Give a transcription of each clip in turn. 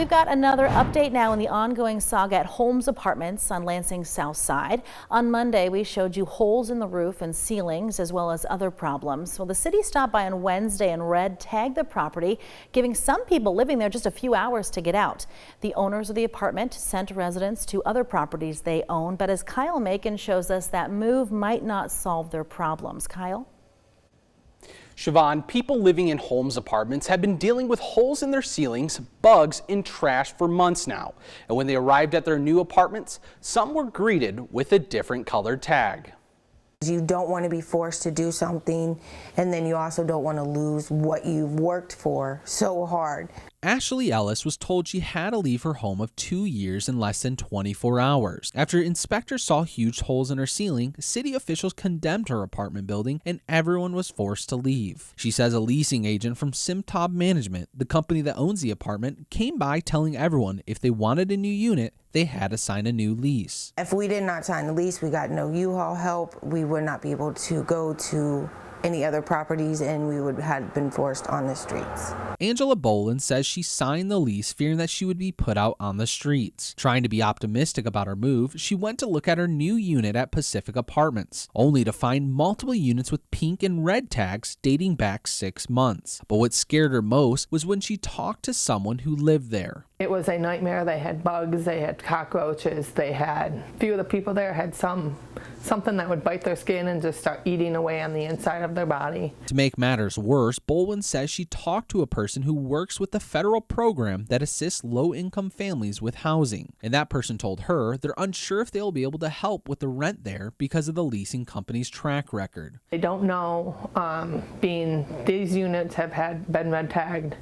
we've got another update now in the ongoing saga at Holmes Apartments on Lansing's south side. On Monday, we showed you holes in the roof and ceilings as well as other problems. Well, the city stopped by on Wednesday and red tagged the property, giving some people living there just a few hours to get out. The owners of the apartment sent residents to other properties they own, but as Kyle Macon shows us, that move might not solve their problems. Kyle? Siobhan, people living in Holmes Apartments have been dealing with holes in their ceilings, bugs, and trash for months now. And when they arrived at their new apartments, some were greeted with a different colored tag. You don't want to be forced to do something, and then you also don't want to lose what you've worked for so hard. Ashley Ellis was told she had to leave her home of 2 years in less than 24 hours. After inspectors saw huge holes in her ceiling, city officials condemned her apartment building and everyone was forced to leave. She says a leasing agent from Simtob Management, the company that owns the apartment, came by telling everyone if they wanted a new unit, they had to sign a new lease. If we did not sign the lease, we got no U-Haul help, we would not be able to go to any other properties, and we would have been forced on the streets. Angela Boland says she signed the lease fearing that she would be put out on the streets. Trying to be optimistic about her move, she went to look at her new unit at Pacific Apartments, only to find multiple units with pink and red tags dating back 6 months. But what scared her most was when she talked to someone who lived there. It was a nightmare. They had bugs, they had cockroaches, they had a few of the people there had something that would bite their skin and just start eating away on the inside of their body. To make matters worse, Boland says she talked to a person who works with the federal program that assists low-income families with housing. And that person told her they're unsure if they'll be able to help with the rent there because of the leasing company's track record. They don't know, being these units have been red tagged.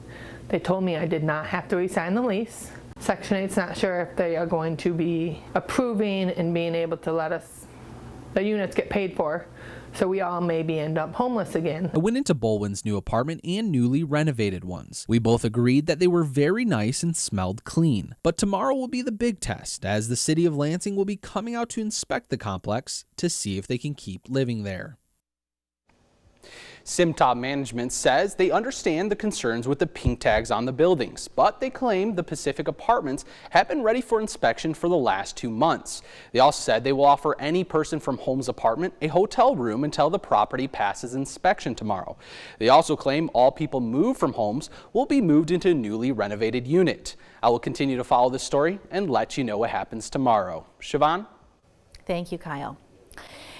They told me I did not have to re-sign the lease. Section 8's not sure if they are going to be approving and being able to let us, the units get paid for, so we all maybe end up homeless again. I went into Boland's new apartment and newly renovated ones. We both agreed that they were very nice and smelled clean. But tomorrow will be the big test, as the city of Lansing will be coming out to inspect the complex to see if they can keep living there. Simtob Management says they understand the concerns with the pink tags on the buildings, but they claim the Pacific Apartments have been ready for inspection for the last 2 months. They also said they will offer any person from Holmes Apartment a hotel room until the property passes inspection tomorrow. They also claim all people moved from Holmes will be moved into a newly renovated unit. I will continue to follow this story and let you know what happens tomorrow. Siobhan? Thank you, Kyle.